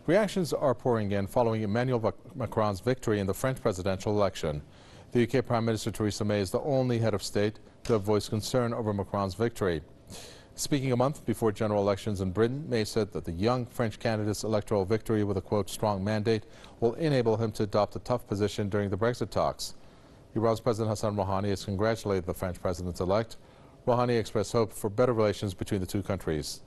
Reactions are pouring in following Emmanuel Macron's victory in the French presidential election. The UK Prime Minister Theresa May is the only head of state to have voiced concern over Macron's victory. Speaking a month before general elections in Britain, May said that the young French candidate's electoral victory with a, quote, strong mandate will enable him to adopt a tough position during the Brexit talks. Iran's President Hassan Rouhani has congratulated the French president-elect. Rouhani expressed hope for better relations between the two countries.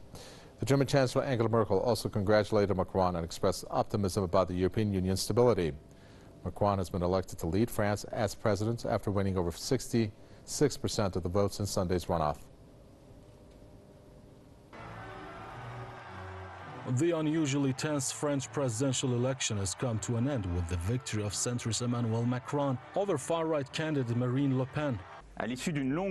The German Chancellor Angela Merkel also congratulated Macron and expressed optimism about the European Union's stability. Macron has been elected to lead France as president after winning over 66% of the votes in Sunday's runoff. The unusually tense French presidential election has come to an end with the victory of centrist Emmanuel Macron over far-right candidate Marine Le Pen.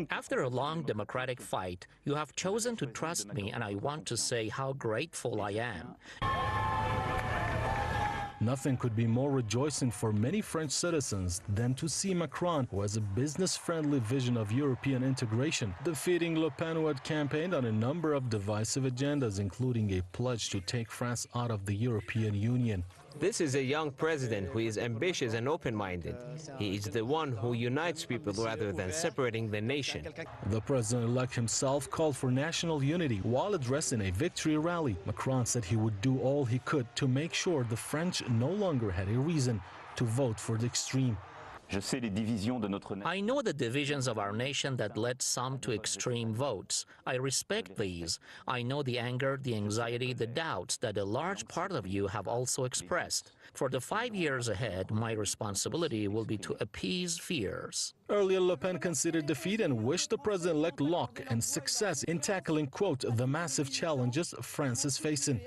After a long democratic fight, you have chosen to trust me, and I want to say how grateful I am. Nothing could be more rejoicing for many French citizens than to see Macron, who has a business-friendly vision of European integration, defeating Le Pen, who had campaigned on a number of divisive agendas, including a pledge to take France out of the European Union. This is a young president who is ambitious and open-minded. He is the one who unites people rather than separating the nation. The president-elect himself called for national unity while addressing a victory rally. Macron said he would do all he could to make sure the French no longer had a reason to vote for the extreme. I know the divisions of our nation that led some to extreme votes. I respect these. I know the anger, the anxiety, the doubts that a large part of you have also expressed. For the 5 years ahead, my responsibility will be to appease fears. Earlier, Le Pen conceded defeat and wished the president-elect luck and success in tackling, quote, the massive challenges France is facing.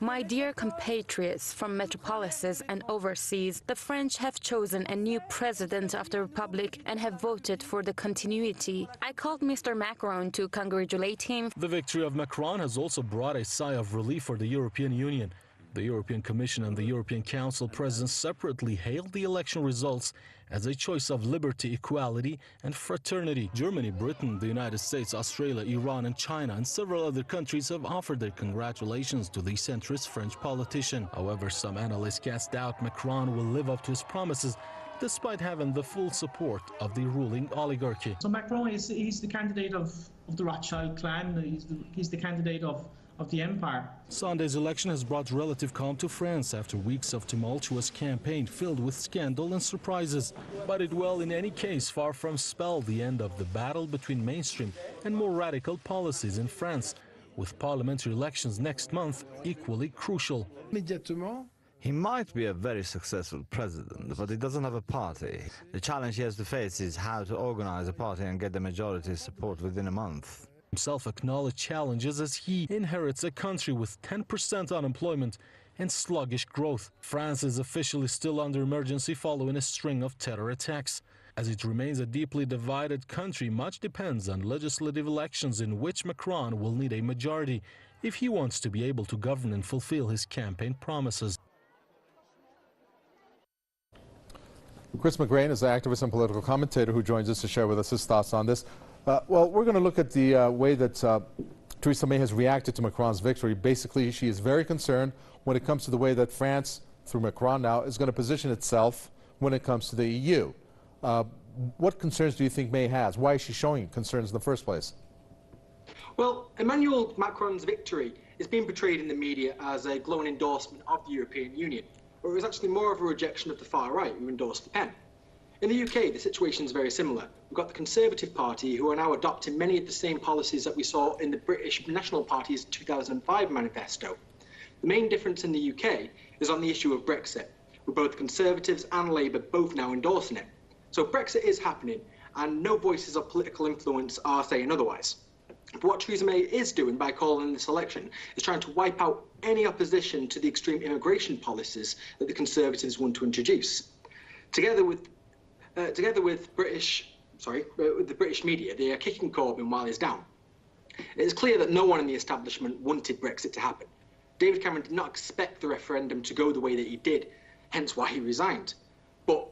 My dear compatriots from metropolises and overseas, the French have chosen a new president of the Republic and have voted for the continuity. I called Mr. Macron to congratulate him. The victory of Macron has also brought a sigh of relief for the European Union. The European Commission and the European Council presidents separately hailed the election results as a choice of liberty, equality and fraternity. Germany, Britain, the United States, Australia, Iran and China and several other countries have offered their congratulations to the centrist French politician. However, some analysts cast doubt Macron will live up to his promises despite having the full support of the ruling oligarchy. So Macron he's the candidate of the Rothschild clan, he's the candidate of the empire. Sunday's election has brought relative calm to France after weeks of tumultuous campaign filled with scandal and surprises. But it will in any case far from spell the end of the battle between mainstream and more radical policies in France, with parliamentary elections next month equally crucial. He might be a very successful president, but he doesn't have a party. The challenge he has to face is how to organize a party and get the majority support within a month. Himself acknowledged challenges as he inherits a country with 10% unemployment and sluggish growth. France is officially still under emergency following a string of terror attacks. As it remains a deeply divided country, much depends on legislative elections in which Macron will need a majority if he wants to be able to govern and fulfill his campaign promises. Chris McGrane is an activist and political commentator who joins us to share with us his thoughts on this. Well, we're going to look at the way that Theresa May has reacted to Macron's victory. Basically, she is very concerned when it comes to the way that France, through Macron now, is going to position itself when it comes to the EU. What concerns do you think May has? Why is she showing concerns in the first place? Well, Emmanuel Macron's victory is being portrayed in the media as a glowing endorsement of the European Union, but it was actually more of a rejection of the far right who endorsed Le Pen. In the UK, the situation is very similar. We've got the Conservative Party, who are now adopting many of the same policies that we saw in the British National Party's 2005 manifesto. The main difference in the UK is on the issue of Brexit, with both Conservatives and Labour both now endorsing it. So Brexit is happening, and no voices of political influence are saying otherwise. But what Theresa May is doing by calling this election is trying to wipe out any opposition to the extreme immigration policies that the Conservatives want to introduce. Together with the British media, they are kicking Corbyn while he's down. It is clear that no one in the establishment wanted Brexit to happen. David Cameron did not expect the referendum to go the way that he did, hence why he resigned. But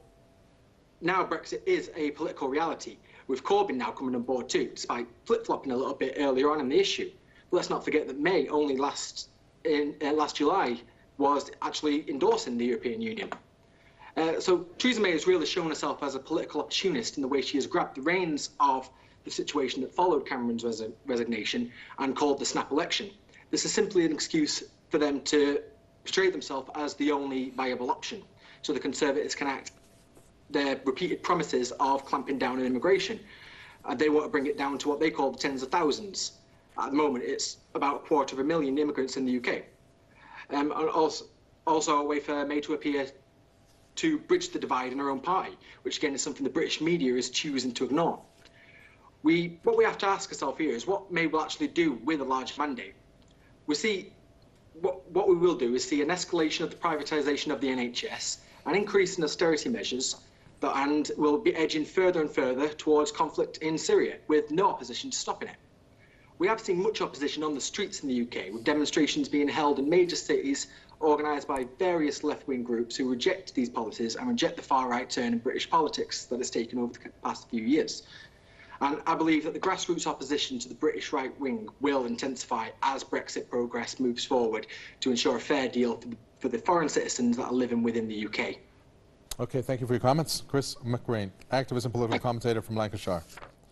now Brexit is a political reality, with Corbyn now coming on board too, despite flip-flopping a little bit earlier on in the issue. But let's not forget that May only lasts in last July was actually endorsing the European Union. So Theresa May has really shown herself as a political opportunist in the way she has grabbed the reins of the situation that followed Cameron's resignation and called the snap election. This is simply an excuse for them to portray themselves as the only viable option, so the Conservatives can act their repeated promises of clamping down on immigration. They want to bring it down to what they call the tens of thousands. At the moment, it's about 250,000 immigrants in the UK. And also a way for May to appear to bridge the divide in her own party, which again is something the British media is choosing to ignore. What we have to ask ourselves here is what May will actually do with a large mandate. What we will do is see an escalation of the privatisation of the NHS, an increase in austerity measures, and we'll be edging further and further towards conflict in Syria, with no opposition to stopping it. We have seen much opposition on the streets in the UK, with demonstrations being held in major cities organised by various left-wing groups who reject these policies and reject the far-right turn in British politics that has taken over the past few years. And I believe that the grassroots opposition to the British right wing will intensify as Brexit progress moves forward to ensure a fair deal for the foreign citizens that are living within the UK. Okay, thank you for your comments. Chris McGrane, activist and political commentator from Lancashire.